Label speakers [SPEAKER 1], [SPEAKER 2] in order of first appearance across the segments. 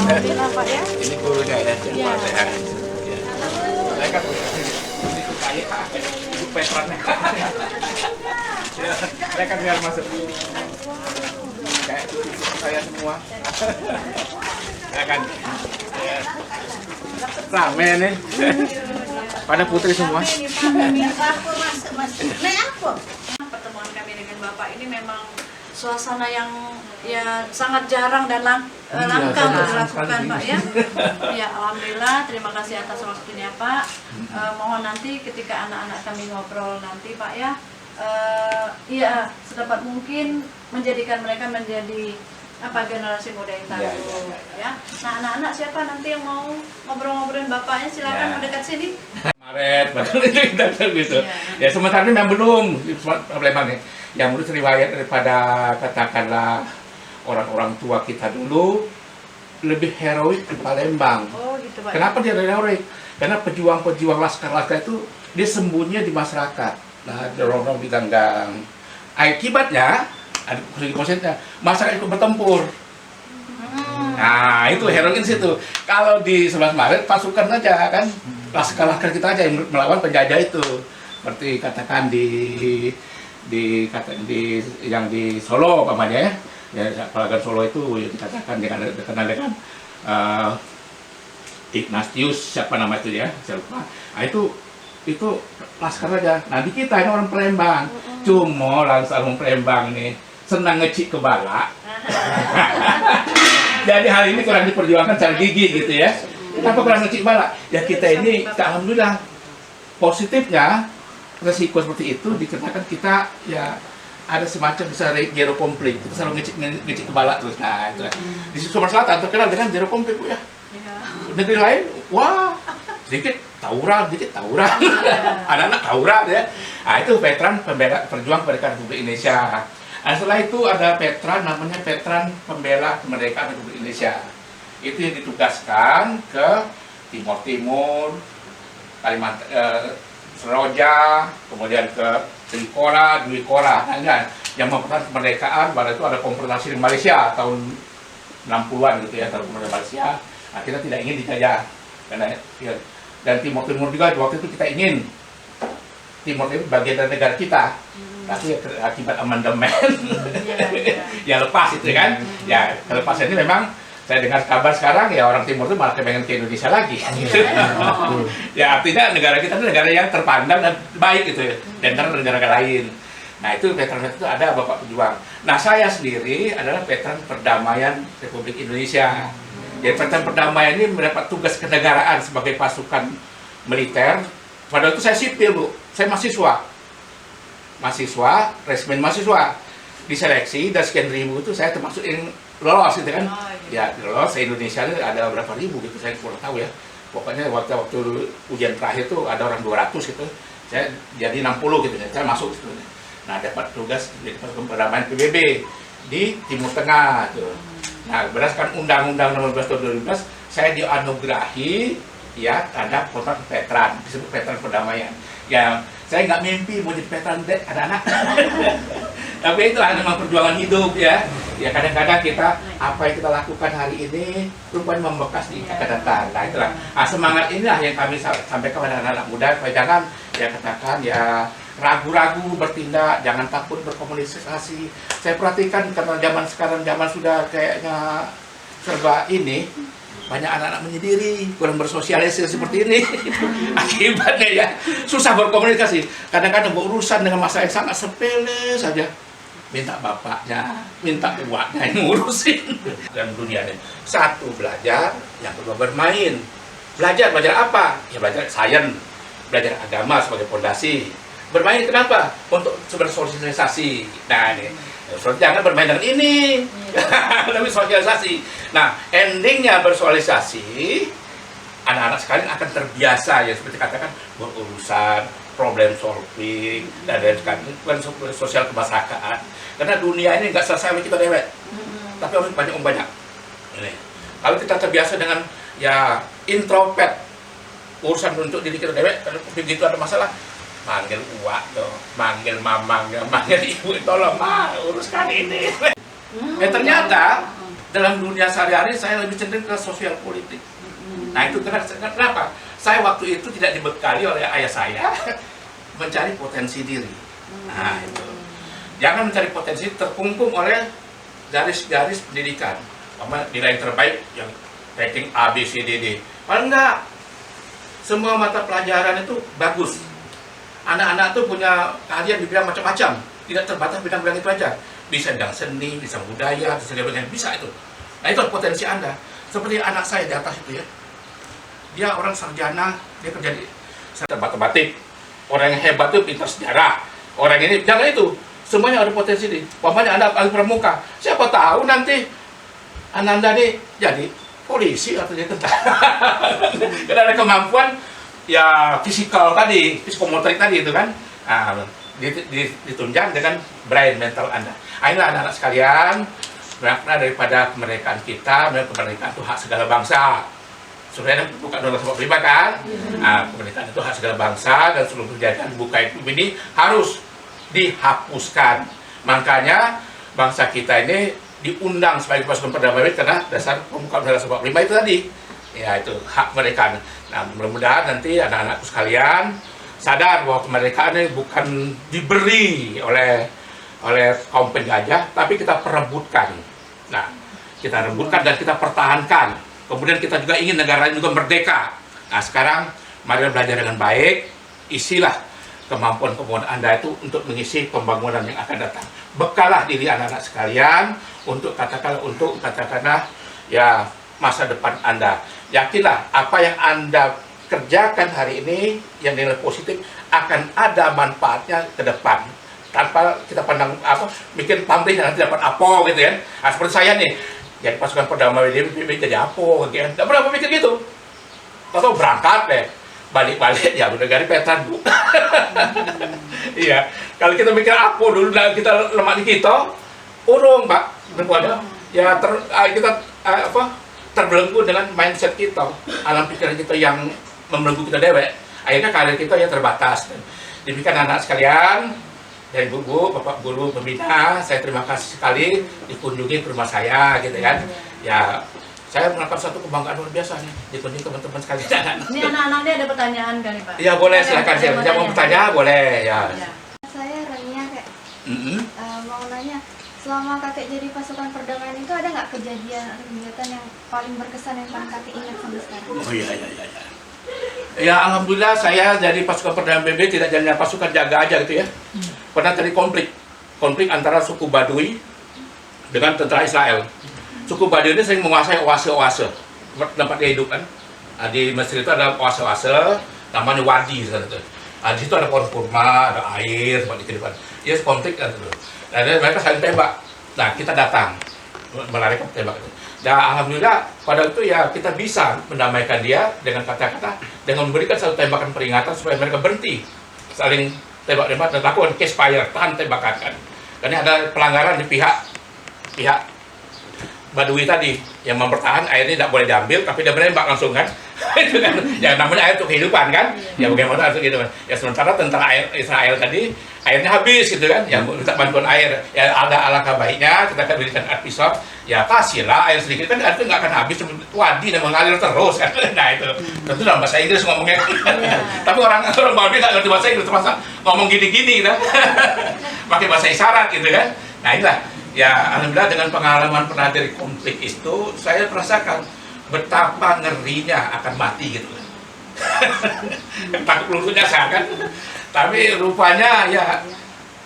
[SPEAKER 1] Alhamdulillah Pak ya.
[SPEAKER 2] Ini gurunya ya,
[SPEAKER 1] Ya.
[SPEAKER 2] Pak Sehat. Saya kan itu kayak ibu Petran. Saya kan biar masuk kayak itu saya semua. Ya kan. Rame nih. Pada putri semua.
[SPEAKER 1] Pertemuan kami dengan Bapak ini memang suasana yang ya sangat jarang dan langka untuk dilakukan Pak ya. Ya alhamdulillah, terima kasih atas waktunya Pak. Mohon nanti ketika anak-anak kami ngobrol nanti Pak ya, ya sedapat mungkin menjadikan mereka menjadi generasi muda yang tangguh ya. Nah anak-anak siapa nanti yang mau ngobrol-ngobrolin bapaknya silakan mendekat sini.
[SPEAKER 2] Maret, betul gitu. Ya sementara ini memang belum problemnya. Yang menurut riwayat daripada katakanlah orang-orang tua kita dulu lebih heroik di Palembang.
[SPEAKER 1] Oh gitu Pak.
[SPEAKER 2] Kenapa dia heroik? Karena pejuang-pejuang laskar-laskar itu dia sembunyinya di masyarakat. Nah, dorong di ganggang. Akibatnya ada konsepnya masyarakat ikut bertempur. Nah, itu heroin situ. Kalau di 11 Maret pasukan aja kan, laskar-laskar kita aja yang melawan penjajah itu. Seperti katakan yang di Solo umpamanya ya pelagan Solo itu yang dikatakan dikenal dengan Ignatius siapa nama itu ya saya lupa. Nah, itu laskar aja. Nanti kita ini orang Palembang, cuma langsung Palembang nih senang ngecik ke bala. Jadi hal ini kurang diperjuangkan secara gigi gitu ya. Kenapa kurang ngecik bala? Ya kita ini alhamdulillah positifnya resiko seperti itu dikarenakan kita ya ada semacam bisa zero konflik, kita selalu ngecik kepala terus. Nah itu di Sumatera Selatan terkenal dengan zero konflik Bu ya. Negeri lain wah sedikit tawuran anak-anak tawuran ya. Nah itu veteran pembela perjuang kemerdekaan Republik Indonesia. Nah, setelah itu ada veteran namanya veteran pembela kemerdekaan Republik Indonesia. Itu yang ditugaskan ke Timur Kalimantan Seroja, kemudian ke Trikora, Dwi Kora, kan? Yang mempertahankan kemerdekaan. Pada itu ada konfrontasi di Malaysia tahun 60-an gitu ya, tahun kemerdekaan Malaysia. Nah, kita tidak ingin dijajah, karena ya, dan Timur juga waktu itu kita ingin Timur itu bagian dari negara kita, tapi akibat amandemen ya lepas itu kan. Ya lepas ini memang saya dengar kabar sekarang ya orang Timur itu malah pengen ke Indonesia lagi. Ya artinya negara kita itu negara yang terpandang dan baik gitu ya, dan negara lain. Nah itu veteran itu ada Bapak Pejuang. Nah saya sendiri adalah veteran perdamaian Republik Indonesia. Jadi veteran perdamaian ini mendapat tugas kenegaraan sebagai pasukan militer. Padahal itu saya sipil, Bu. Saya mahasiswa, resmen mahasiswa. Diseleksi dan sekian ribu itu saya termasuk yang lolos gitu kan. Ya lolos, se-Indonesia ini ada berapa ribu gitu, saya kurang tahu ya. Pokoknya waktu ujian terakhir tuh ada orang 200 gitu. Saya jadi 60 gitu, saya masuk gitu. Nah dapat tugas di pasukan perdamaian PBB di Timur Tengah tuh. Nah berdasarkan Undang-Undang Nomor 12 Tahun 2012 saya dianugerahi ya tanda kontrak veteran, disebut veteran perdamaian. Ya saya nggak mimpi mau jadi veteran anak-anak. Tapi itu memang perjuangan hidup ya. Ya kadang-kadang kita apa yang kita lakukan hari ini rupanya membekas di akan datang. Nah itulah. Nah, semangat inilah yang kami sampaikan kepada anak-anak muda supaya jangan ya katakan ya ragu-ragu bertindak, jangan takut berkomunikasi. Saya perhatikan karena zaman sudah kayaknya serba ini, banyak anak-anak menyendiri, kurang bersosialisasi seperti ini. Akibatnya ya susah berkomunikasi. Kadang-kadang berurusan dengan masalah yang sangat sepele saja, minta bapaknya, minta uaknya yang ngurusin. Dalam dunia ini, satu belajar, yang kedua bermain. Belajar apa? Ya belajar sains, belajar agama sebagai fondasi. Bermain kenapa? Untuk bersosialisasi. Nah ini, jangan bermain dengan ini, lebih sosialisasi. Nah endingnya bersosialisasi, anak-anak sekalian akan terbiasa ya seperti katakan berurusan, problem solving dan lain sosial kemasyarakatan. Karena dunia ini nggak selesai kita dewek, tapi harus banyak. Ini. Kalau kita terbiasa dengan ya introvert, urusan untuk diri kita dewek, kalau begitu ada masalah, manggil uak dong, manggil mamang, manggil ibu, tolong uruskan ini. Ternyata dalam dunia sehari-hari saya lebih cenderung ke sosial politik. Nah itu kenapa? Saya waktu itu tidak dibekali oleh ayah saya mencari potensi diri. Nah itu. Jangan mencari potensi terkungkung oleh garis-garis pendidikan. Nilai terbaik yang ranking A, B, C, D, D. Paling enggak, semua mata pelajaran itu bagus. Anak-anak tuh punya keahlian di bidang macam-macam, tidak terbatas bidang-bidang itu aja. Bisa bidang seni, bisa budaya, bisa itu. Nah itu potensi Anda. Seperti anak saya di atas itu ya. Dia orang sarjana, dia kerja di matematik. Orang yang hebat itu pintar sejarah. Orang ini, jangan itu. Semuanya ada potensi nih. Pokoknya Anda ahli pramuka. Siapa tahu nanti Anda nih jadi polisi atau jadi tentara. Karena ada kemampuan ya fisikal tadi, psikomotorik tadi itu kan. Nah, ditunjang dengan brain mental Anda. Inilah anak-anak sekalian, makna daripada kemerdekaan kita, kemerdekaan itu hak segala bangsa. Sebenarnya bukan Undang-Undang 45 kan? Nah, kemerdekaan itu hak segala bangsa dan seluruh kejadian buka itu ini harus dihapuskan. Makanya bangsa kita ini diundang sebagai pasukan perdamaian karena dasar pembukaan Undang-Undang 45 itu tadi. Ya itu hak mereka. Nah mudah-mudahan nanti anak-anakku sekalian sadar bahwa kemerdekaan ini bukan diberi oleh kaum penjajah, tapi kita perebutkan. Nah kita rebutkan dan kita pertahankan. Kemudian kita juga ingin negara ini juga merdeka. Nah sekarang mari belajar dengan baik, isilah kemampuan Anda itu untuk mengisi pembangunan yang akan datang. Bekalah diri anak-anak sekalian untuk katakanlah ya masa depan Anda. Yakinlah apa yang Anda kerjakan hari ini yang nilai positif akan ada manfaatnya ke depan. Tanpa kita pandang bikin pamrih nanti dapat apa gitu kan. Nah, seperti saya nih, jadi pasukan perdamaian jadi apa gitu kan. Tidak pernah mikir gitu. Atau berangkat deh. Balik-balik ya udah dari veteran Bu. Iya, kalau kita mikir apa dulu kita lemak di kita, urung Pak, ya kita terbelenggu dengan mindset kita, alam pikiran kita yang membelenggu kita dewek. Akhirnya karir kita ya terbatas. Demikian anak sekalian, dan ibu-ibu, bapak guru pembina, saya terima kasih sekali dikunjungi ke rumah saya gitu kan. Ya, saya melakukan satu kebanggaan luar biasa nih dikunjungi teman-teman sekalian.
[SPEAKER 1] Ini anak-anak ini ada pertanyaan kali Pak?
[SPEAKER 2] Ya boleh, silakan. Saya mau bertanya boleh ya.
[SPEAKER 3] Saya Rania Kak. Mau nanya, selama kakek jadi pasukan perdagangan itu ada nggak kejadian atau kegiatan yang paling berkesan yang paling kakek ingat sampai sekarang?
[SPEAKER 2] Oh iya. Ya alhamdulillah saya jadi pasukan perdagangan PBB tidak jadi pasukan jaga aja gitu ya. Pernah terjadi konflik antara suku Baduy dengan tentara Israel. Suku Baduy ini sering menguasai oase-oase tempat dia hidup kan. Di Mesir itu ada oase-oase namanya wadi di sana tuh. Di situ ada pohon kurma, ada air tempat di kehidupan. Ya konflik kan tuh. Dan mereka saling tembak. Nah kita datang melarikan tembak itu. Dan alhamdulillah pada itu ya kita bisa mendamaikan dia dengan kata-kata, dengan memberikan satu tembakan peringatan supaya mereka berhenti saling tembak-tembak dan lakukan ceasefire, tahan tembakan kan. Karena ada pelanggaran di pihak Baduy tadi yang mempertahan airnya tidak boleh diambil tapi dia menembak langsung kan. Itu kan ya namanya air untuk kehidupan kan. Ya bagaimana untuk kehidupan. Ya sementara tentara Israel tadi airnya habis gitu kan. Ya minta bantuan air. Ya ada alangkah baiknya kita akan berikan air pisau. Ya kasihlah air sedikit kan air itu nggak akan habis wadi dan mengalir terus kan. Nah itu tentu dalam bahasa Inggris ngomongnya. Tapi orang Baduy nggak ngerti bahasa Inggris terpaksa ngomong gini-gini kan. Pakai bahasa isyarat gitu kan. Nah inilah. Ya, alhamdulillah dengan pengalaman pernah dari konflik itu, saya merasakan betapa ngerinya akan mati gitu. Takut lututnya saya kan. Tapi rupanya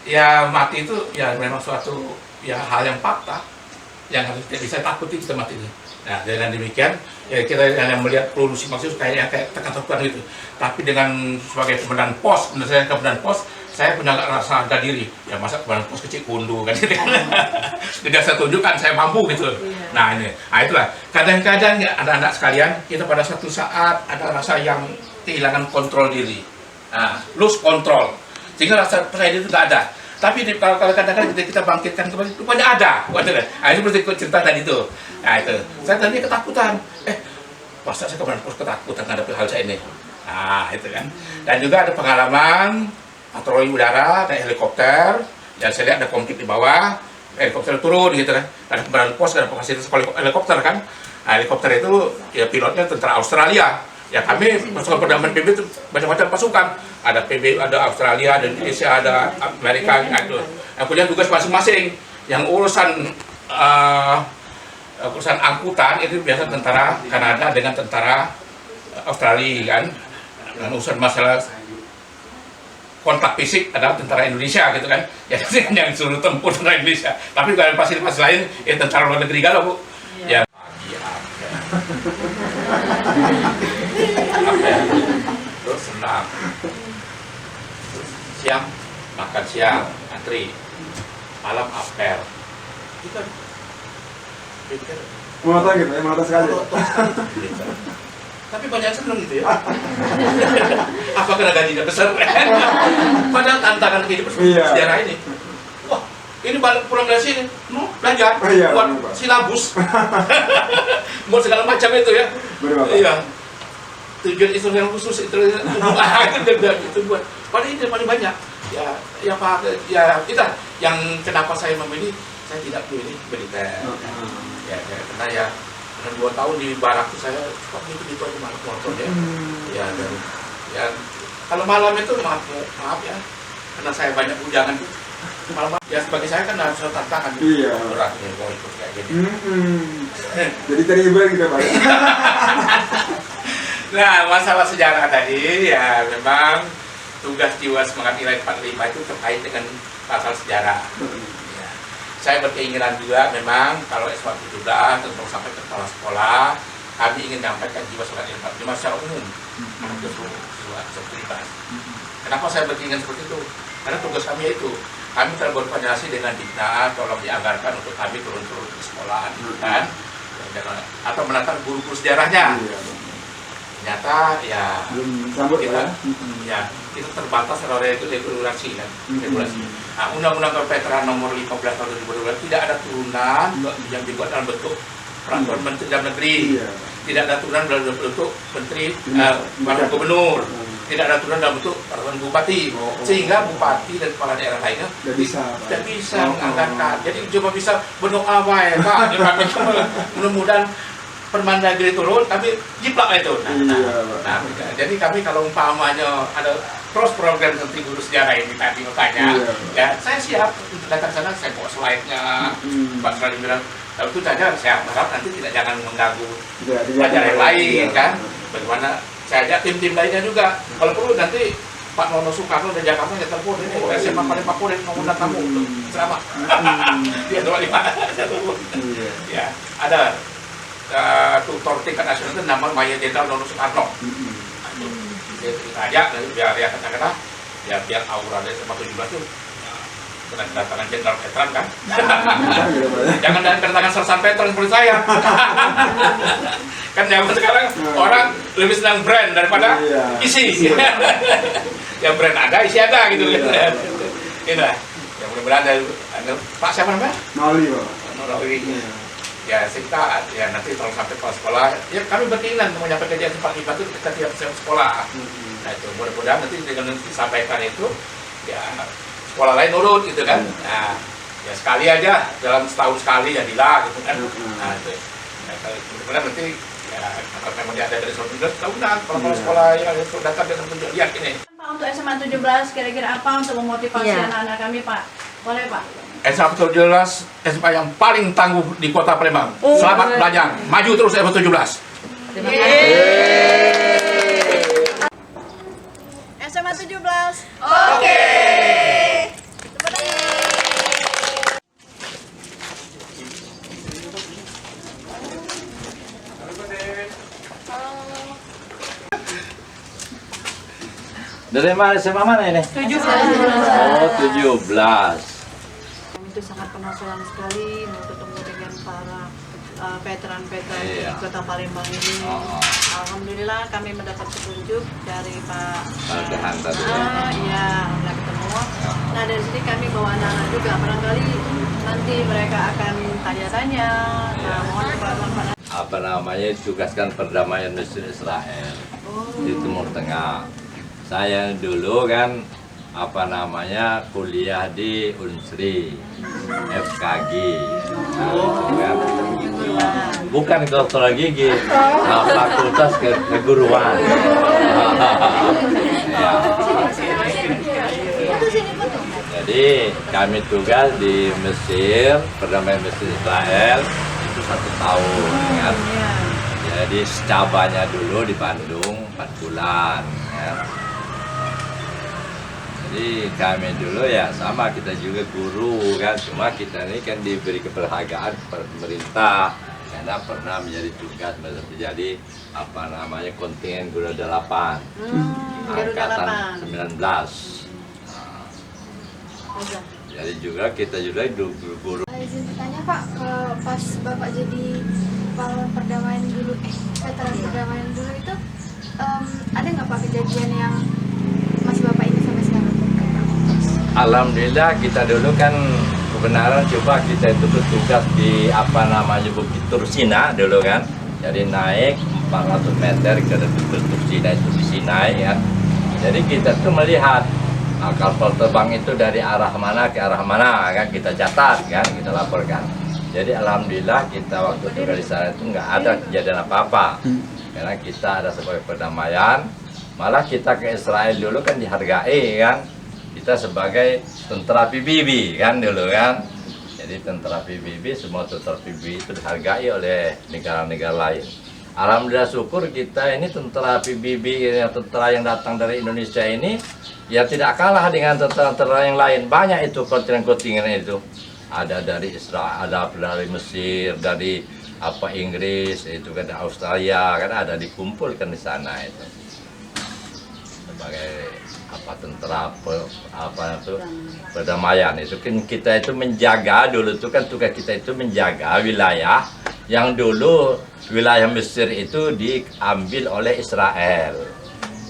[SPEAKER 2] ya mati itu ya memang suatu ya hal yang fakta yang harus tidak bisa takuti kita mati itu. Nah, dengan demikian ya kita hanya melihat produksi maksud kayak tekan-tekan gitu. Tapi dengan sebagai komandan pos, menurut komandan pos, saya punya rasa harga diri. Ya masa komandan pos kecil kundu kan gitu. Tidak saya tunjukkan saya mampu gitu. Nah ini, itulah. Kadang-kadang ya anak-anak sekalian kita pada suatu saat ada rasa yang kehilangan kontrol diri. Nah, lose control. Sehingga rasa percaya diri itu tidak ada. Tapi kalau kadang-kadang kita bangkitkan kembali, rupanya ada. Nah, ini seperti cerita tadi itu. Nah itu, saya tadi ketakutan. Masa saya komandan pos ketakutan menghadapi hal saya ini. Nah itu kan. Dan juga ada pengalaman patroli udara naik helikopter. Dan saya lihat ada konflik di bawah. Helikopter turun gitu kan. Ada komandan pos, ada fasilitas helikopter kan. Nah, helikopter itu ya pilotnya tentara Australia. Ya kami pasukan perdamaian PBB itu macam-macam pasukan. Ada PBB, ada Australia, ada Indonesia, ada Amerika, gitu. Yang punya tugas masing-masing. Yang urusan angkutan itu biasa tentara Kanada dengan tentara Australia kan. Dan urusan masalah kontak fisik adalah tentara Indonesia gitu kan. Ya yang suruh tempur tentara Indonesia. Tapi kalau fasilitas lain ya tentara luar negeri galau Bu. Ya pagi terus senam, siang makan siang antri, malam apel kita
[SPEAKER 4] menata gitu ya, menata sekali
[SPEAKER 2] tapi banyak seneng gitu ya. Apa kena gajinya besar padahal tantangan kehidupan sejarah ini. Wah ini balik pulang dari sini belajar buat silabus buat segala macam itu ya. Iya tujuan instrumen khusus itu buat padahal ini paling banyak ya Pak ya kita yang kenapa saya memilih saya tidak pilih militer ya karena ya 2 tahun di barak saya suka gitu aja malam motor ya dan ya kalau malam itu maaf ya karena saya banyak bujangan malam ya sebagai saya kan harus tantangan beratnya mau ikut kayak gini
[SPEAKER 4] jadi terhibur gitu Pak.
[SPEAKER 2] Nah, masalah sejarah tadi ya memang tugas jiwa semangat nilai 45 itu terkait dengan pasal sejarah. Ya. Saya berkeinginan juga memang kalau S17 tentang sampai ke kepala sekolah, kami ingin menyampaikan jiwa semangat nilai 45 secara umum ke seluruh aktivitas. Kenapa saya berkeinginan seperti itu? Karena tugas kami itu, kami telah berkoordinasi dengan Dikna, tolong dianggarkan untuk kami turun-turun ke sekolah, kan? Atau menatang guru-guru sejarahnya. Ternyata ya kita terbatas oleh regulasi kan regulasi. Nah, Undang-Undang Keveteran Nomor 15 Tahun 2012 tidak ada turunan yang dibuat dalam bentuk peraturan Menteri Dalam Negeri, tidak ada turunan dalam bentuk Menteri Wakil Gubernur. tidak ada aturan dalam bentuk peraturan bupati, sehingga bupati dan kepala daerah lainnya tidak bisa menganggarkan. Jadi coba bisa berdoa baik Pak, mudah-mudahan Permendagri turun, tapi jiplak itu. Jadi kami kalau umpamanya ada terus program Menteri Guru Sejarah ini tadi makanya, ya saya siap untuk datang sana, saya bawa slide-nya, Pak Sradi bilang, lalu itu saja saya harap nanti jangan mengganggu pelajar yang lain kan. Bagaimana saya ajak tim-tim lainnya juga. Kalau perlu nanti Pak Nono Soekarno dan Jakarta saya telepon ini SMA paling favorit mengundang kamu untuk ceramah. Dia doa lima. Ya ada tutor tingkat nasional itu nama Maya Jenderal Nono Soekarno. Dia ajak biar ya katakanlah ya biar aura dari SMA 17 itu kedatangan Jenderal Veteran kan. Jangan dengan kedatangan sersan veteran seperti saya. Kan zaman sekarang orang lebih senang brand daripada isi. Ya brand ada, isi ada gitu. Inilah. Ya mudah-mudahan ada Pak siapa namanya?
[SPEAKER 4] Noli, Pak.
[SPEAKER 2] Noli. Ya kita ya nanti kalau sampai ke sekolah, ya kami berkeinginan mau nyampe kejadian tempat itu kita tidak bisa sekolah. Nah itu mudah-mudahan nanti dengan disampaikan itu ya sekolah lain nurut gitu kan. Nah ya sekali aja dalam setahun sekali jadilah gitu kan. Nah itu mudah-mudahan nanti ya kalau memang dia ada dari sekolah 17 tahunan kalau sekolah yang datang dia menunjuk lihat ini.
[SPEAKER 1] Pak, untuk SMA 17 kira-kira apa untuk memotivasi anak-anak kami Pak? Boleh Pak?
[SPEAKER 2] SMA 17 SMA yang paling tangguh di Kota Palembang. Selamat belajar, maju terus SMA 17.
[SPEAKER 1] Terima kasih. SMA 17. Oke.
[SPEAKER 5] Dari mana SMA mana ini?
[SPEAKER 1] 17.
[SPEAKER 5] Oh, 17.
[SPEAKER 1] Itu sangat penasaran sekali mau ketemu dengan para veteran-veteran di Kota Palembang ini. Alhamdulillah kami mendapat petunjuk dari Pak
[SPEAKER 5] Dehan tadi.
[SPEAKER 1] Iya, udah ketemu. Nah dari sini kami bawa anak-anak juga, barangkali nanti mereka akan tanya-tanya. Nah mohon kepada
[SPEAKER 5] Apa namanya, tugaskan perdamaian Mesir Israel di Timur Tengah. Saya dulu kan apa kuliah di Unsri, FKG. Nah, itu kan. Bukan kedokteran gigi, fakultas keguruan. Ya. Jadi kami tugas di Mesir, perdamaian Mesir Israel itu 1 tahun kan. Jadi secabanya dulu di Bandung 4 bulan. Ya. Jadi kami dulu ya sama, kita juga guru kan, cuma kita ini kan diberi keberhargaan kepada pemerintah karena pernah menjadi tugas menjadi kontingen Garuda 8 angkatan 19. Jadi juga kita juga guru.
[SPEAKER 3] Izin bertanya Pak, pas Bapak jadi pahlawan perdamaian dulu, veteran perdamaian dulu itu ada nggak Pak kejadian yang masih Bapak ingat sampai sekarang?
[SPEAKER 5] Alhamdulillah kita dulu kan kebenaran coba kita itu bertugas di Bukit Tursina dulu kan. Jadi naik 400 meter ke Bukit Tursina itu di Sinai ya. Jadi kita tuh melihat kapal terbang itu dari arah mana ke arah mana kan, kita catat kan, kita laporkan. Jadi alhamdulillah kita waktu tugas di sana itu nggak ada kejadian apa-apa. Karena kita ada sebagai perdamaian, malah kita ke Israel dulu kan dihargai kan. Kita sebagai tentara PBB kan dulu kan. Jadi tentara PBB, semua tentara PBB itu dihargai oleh negara-negara lain. Alhamdulillah syukur kita ini tentara PBB, tentara yang datang dari Indonesia ini ya tidak kalah dengan tentara-tentara yang lain. Banyak itu kontingen-kontingen itu. Ada dari Israel, ada dari Mesir, dari Inggris, itu kan Australia, kan ada dikumpulkan di sana itu. Sebagai tentara perdamaian itu kan kita itu menjaga dulu itu kan tugas kita itu menjaga wilayah yang dulu wilayah Mesir itu diambil oleh Israel.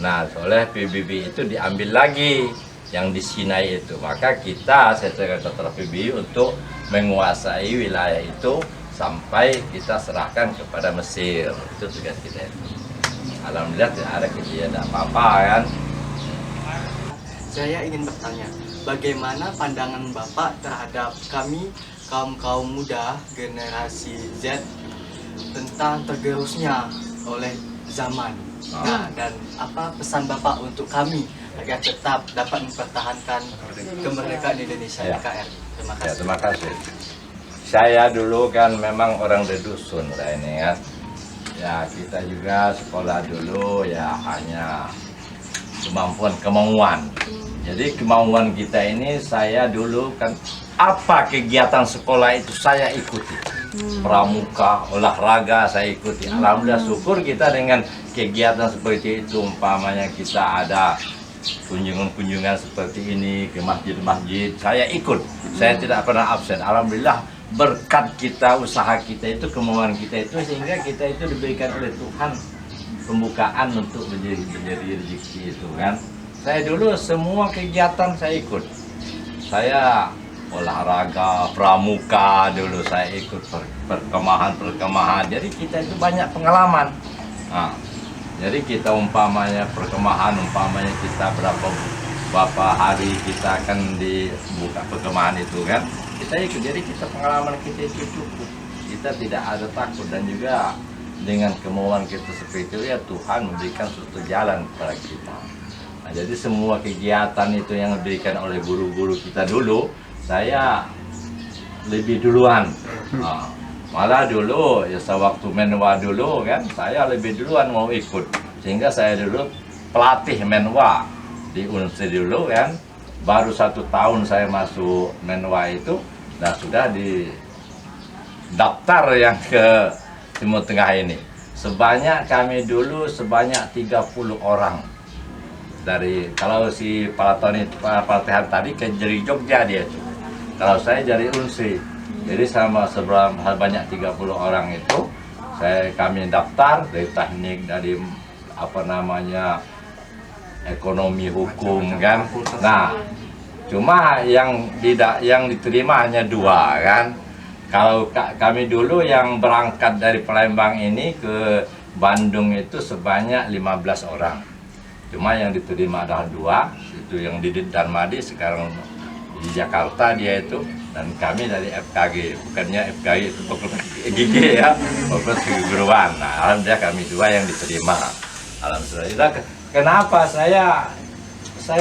[SPEAKER 5] Nah, oleh PBB itu diambil lagi yang di Sinai itu. Maka kita sebagai tentara PBB untuk menguasai wilayah itu sampai kita serahkan kepada Mesir. Itu tugas kita itu. Alhamdulillah tidak ada kejadian apa-apa kan.
[SPEAKER 6] saya ingin bertanya, bagaimana pandangan Bapak terhadap kami kaum muda generasi Z tentang tergerusnya oleh zaman? Nah, dan apa pesan Bapak untuk kami agar tetap dapat mempertahankan kemerdekaan Indonesia NKRI? Terima
[SPEAKER 5] Ya,
[SPEAKER 6] kasih.
[SPEAKER 5] terima kasih. Saya dulu kan memang orang di dusun saya ini kan. Ya, kita juga sekolah dulu ya hanya kemauan. Jadi kemauan kita ini, saya dulu kan apa kegiatan sekolah itu saya ikuti. Pramuka, olahraga saya ikuti. Alhamdulillah syukur kita dengan kegiatan seperti itu, umpamanya kita ada kunjungan-kunjungan seperti ini ke masjid-masjid, saya ikut. Saya tidak pernah absen. Alhamdulillah berkat kita, usaha kita itu, kemauan kita itu, sehingga kita itu diberikan oleh Tuhan pembukaan untuk menjadi rezeki itu kan. Saya dulu semua kegiatan saya ikut. Saya olahraga, pramuka dulu saya ikut perkemahan. Jadi kita itu banyak pengalaman. Nah, jadi kita umpamanya perkemahan, umpamanya kita berapa hari kita akan dibuka perkemahan itu kan. Kita ikut, jadi kita pengalaman kita itu cukup. Kita tidak ada takut, dan juga dengan kemauan kita seperti itu ya Tuhan memberikan suatu jalan kepada kita. Nah, jadi semua kegiatan itu yang diberikan oleh guru-guru kita dulu, saya lebih duluan. Nah, malah dulu ya sewaktu menwa dulu kan, saya lebih duluan mau ikut, sehingga saya dulu pelatih menwa di Unsri dulu kan. Baru 1 tahun saya masuk menwa itu, dan sudah di daftar yang ke Timur Tengah ini. Kami dulu sebanyak 30 orang. Dari, kalau si pelatihan tadi dari Jogja dia itu. Kalau saya dari Unsri. Jadi sebanyak 30 orang itu kami daftar dari teknik, dari ekonomi, hukum kan. Nah, cuma yang diterima hanya 2 kan. Kalau kami dulu yang berangkat dari Palembang ini ke Bandung itu sebanyak 15 orang. Cuma yang diterima adalah 2, itu yang di Darmadi sekarang di Jakarta dia itu, dan kami dari FKG, bukannya FKG itu Fakultas Gigi ya, Fakultas Keguruan. Nah, alhamdulillah kami 2 yang diterima. Alhamdulillah. Kenapa saya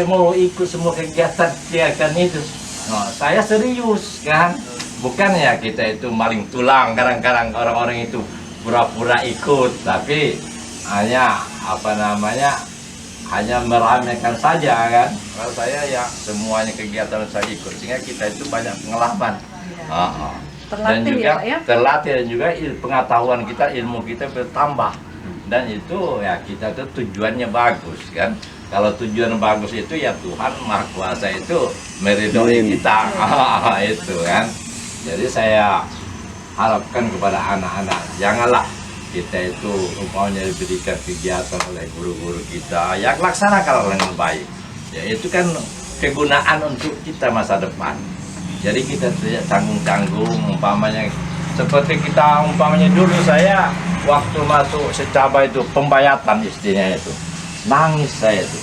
[SPEAKER 5] mau ikut semua kegiatan itu? Nah, saya serius kan. Bukan ya kita itu maling tulang, kadang-kadang orang-orang itu pura-pura ikut, tapi hanya hanya meramaikan saja kan. Kalau saya ya semuanya kegiatan saya ikut, sehingga kita itu banyak pengalaman. Dan
[SPEAKER 1] Terlatih
[SPEAKER 5] juga
[SPEAKER 1] ya Pak ya?
[SPEAKER 5] terlatih, dan juga pengetahuan kita, ilmu kita bertambah. Dan itu ya kita tuh tujuannya bagus kan. Kalau tujuan bagus itu ya Tuhan Maha Kuasa itu meridhoi kita. Itu kan. Jadi saya harapkan kepada anak-anak, janganlah kita itu umpamanya diberikan kegiatan oleh guru-guru kita, ya laksanakan dengan baik. Ya itu kan kegunaan untuk kita masa depan. Jadi kita tidak tanggung-tanggung, umpamanya seperti kita umpamanya dulu saya waktu masuk secaba itu pembayatan istilahnya itu, nangis saya itu.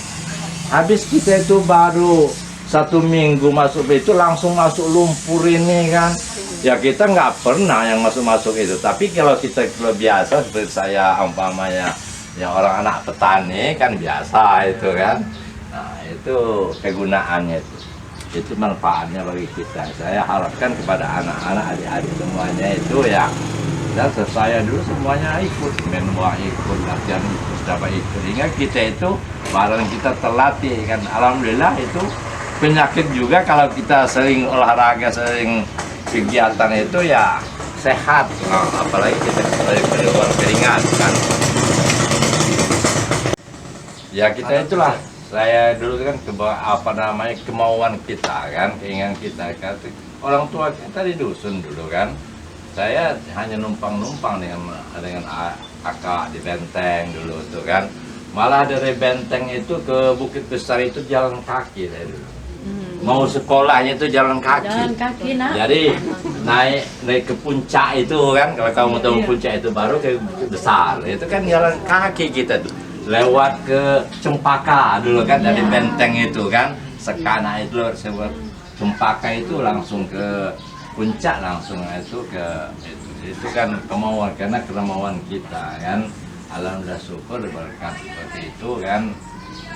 [SPEAKER 5] Habis kita itu baru 1 minggu masuk itu langsung masuk lumpur ini kan. Ya kita nggak pernah yang masuk itu. Tapi kalau kita biasa seperti saya umpamanya yang orang anak petani kan biasa itu kan. Nah itu kegunaannya itu manfaatnya bagi kita. Saya harapkan kepada anak-anak, adik-adik semuanya itu ya. Dan saya dulu semuanya ikut, menwa ikut, latihan ikut, dapat ikut. Sehingga kita itu barang kita terlatih kan. Alhamdulillah itu penyakit juga kalau kita sering olahraga, sering kegiatan itu ya sehat. Apalagi kita keluar keringat kan. Ya kita itulah, saya dulu kan kemauan kita kan, keinginan kita kan. Orang tua kita di dusun dulu kan. Saya hanya numpang-numpang dengan kakak di Benteng dulu tuh kan. Malah dari Benteng itu ke Bukit Besar itu jalan kaki saya dulu. Mau sekolahnya itu jalan kaki.
[SPEAKER 1] Jalan kaki nak.
[SPEAKER 5] Jadi naik ke puncak itu kan, kalau kamu tahu puncak itu baru ke Bukit Besar. Itu kan jalan kaki kita tuh. Lewat ke Cempaka dulu kan dari Benteng itu kan sekana itu sebut Cempaka itu langsung ke puncak langsung itu itu kan kemauan karena kemauan kita kan. Alhamdulillah syukur berkat seperti itu kan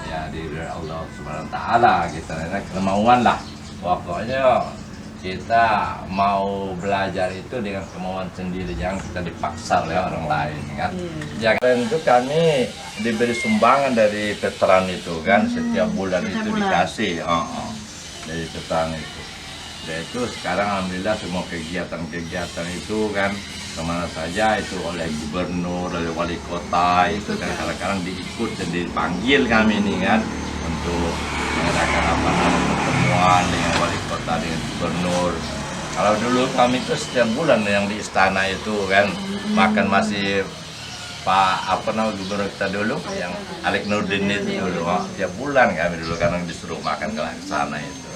[SPEAKER 5] ya di Allah Subhanahu Wa Taala kita kemauan lah pokoknya kita mau belajar itu dengan kemauan sendiri jangan kita dipaksa oleh orang lain kan. Ya itu kami diberi sumbangan dari veteran itu kan setiap bulan itu dikasih dari veteran itu. Dan itu sekarang alhamdulillah semua kegiatan-kegiatan itu kan kemana saja itu oleh gubernur, oleh wali kota itu kan kadang-kadang diikut dan dipanggil kami ini kan untuk mengadakan pertemuan dengan wali kota dengan gubernur. Kalau dulu kami itu setiap bulan yang di istana itu kan makan masih Pak gubernur kita dulu yang Alex Nurdin itu dulu tiap bulan kami dulu kadang disuruh makan ke sana itu.